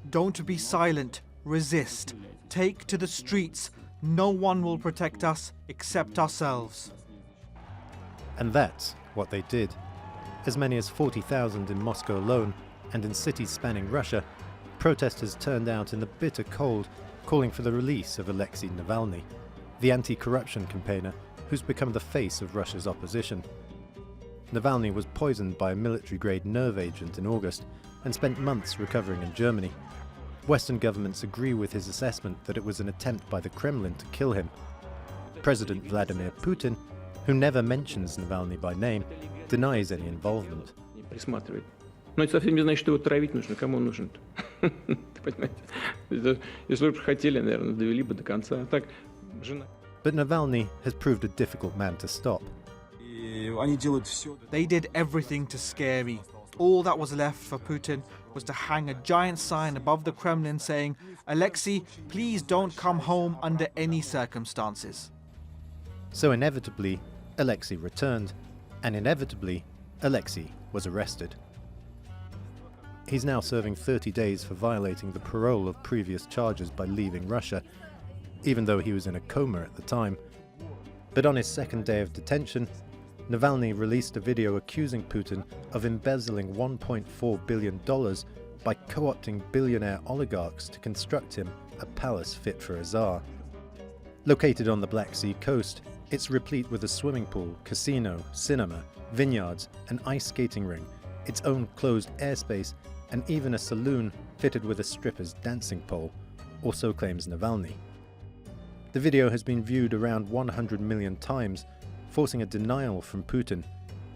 Don't be silent. Resist. Take to the streets. No one will protect us except ourselves. And that's what they did. As many as 40,000 in Moscow alone, and in cities spanning Russia, protesters turned out in the bitter cold, calling for the release of Alexey Navalny, the anti-corruption campaigner who's become the face of Russia's opposition. Navalny was poisoned by a military-grade nerve agent in August and spent months recovering in Germany. Western governments agree with his assessment that it was an attempt by the Kremlin to kill him. President Vladimir Putin, who never mentions Navalny by name, denies any involvement. Но это совсем не значит, что его травить нужно. Кому он нужен? Понимаете? Если бы хотели, наверное, довели бы до конца. А так, жена. But Navalny has proved a difficult man to stop. They did everything to scare me. All that was left for Putin was to hang a giant sign above the Kremlin saying, "Alexei, please don't come home under any circumstances." So inevitably, Alexei returned, and inevitably, Alexei was arrested. He's now serving 30 days for violating the parole of previous charges by leaving Russia, even though he was in a coma at the time. But on his second day of detention, Navalny released a video accusing Putin of embezzling $1.4 billion by co-opting billionaire oligarchs to construct him a palace fit for a czar. Located on the Black Sea coast, it's replete with a swimming pool, casino, cinema, vineyards, an ice skating ring, its own closed airspace, and even a saloon fitted with a stripper's dancing pole, or so claims Navalny. The video has been viewed around 100 million times, forcing a denial from Putin.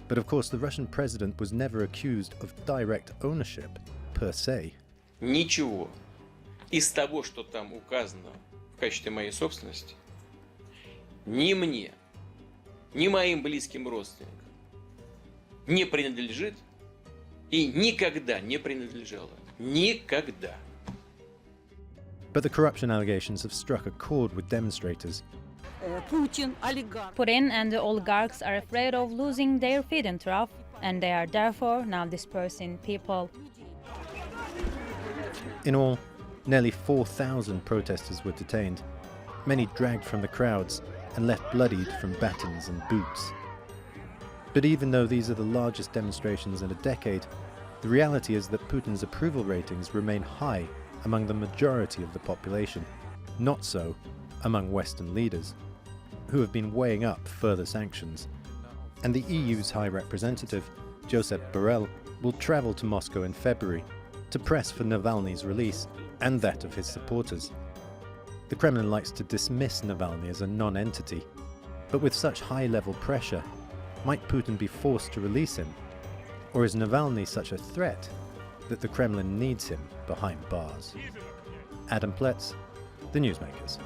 But of course the Russian president was never accused of direct ownership, per se. Ничего из того, что там указано в качестве моей собственности, ни мне, ни моим близким родственникам не принадлежит и никогда не принадлежало. Никогда. But the corruption allegations have struck a chord with demonstrators. Putin and the oligarchs are afraid of losing their feed-in trough, and they are therefore now dispersing people. In all, nearly 4,000 protesters were detained, many dragged from the crowds and left bloodied from batons and boots. But even though these are the largest demonstrations in a decade, the reality is that Putin's approval ratings remain high among the majority of the population, not so among Western leaders, who have been weighing up further sanctions. And the EU's High Representative, Josep Borrell, will travel to Moscow in February to press for Navalny's release and that of his supporters. The Kremlin likes to dismiss Navalny as a non-entity, but with such high-level pressure, might Putin be forced to release him? Or is Navalny such a threat that the Kremlin needs him behind bars? Adam Pletts, The Newsmakers.